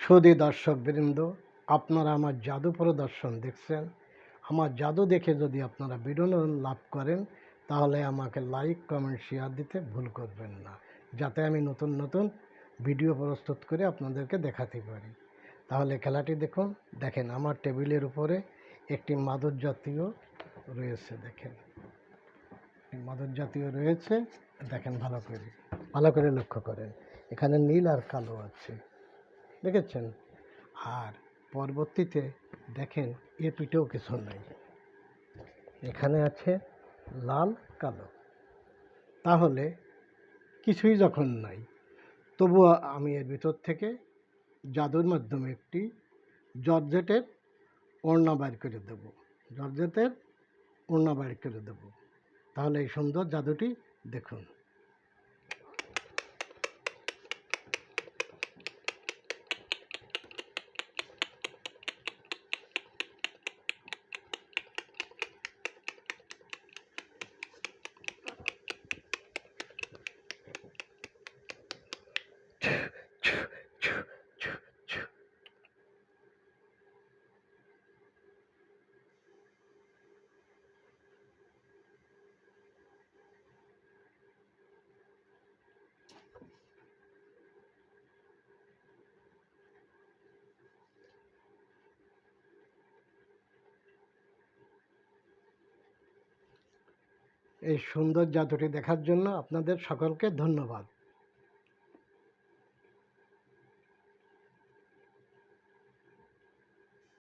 সুধী দর্শকবৃন্দ, আপনারা আমার জাদু প্রদর্শন দেখছেন। আমার জাদু দেখে যদি আপনারা বিনোদন লাভ করেন, তাহলে আমাকে লাইক, কমেন্ট, শেয়ার দিতে ভুল করবেন না, যাতে আমি নতুন নতুন ভিডিও প্রস্তুত করে আপনাদেরকে দেখাতে পারি। তাহলে খেলাটি দেখেন আমার টেবিলের উপরে একটি মাদক জাতীয় রয়েছে। দেখেন মাদক জাতীয় রয়েছে, দেখেন ভালো করে লক্ষ্য করেন। এখানে নীল আর কালো আছে, দেখেছেন? আর পরবর্তীতে দেখেন এর পিঠেও কিছু নাই, এখানে আছে লাল কালো। তাহলে কিছুই যখন নাই, তবুও আমি এর ভিতর থেকে জাদুর মাধ্যমে একটি জর্জেটের ওড়না বাইর করে দেব। জর্জেটের ওড়না বাইর করে দেব। তাহলে এই সুন্দর জাদুটি দেখুন। এই সুন্দর জাদুটি দেখার জন্য আপনাদের সকলকে ধন্যবাদ।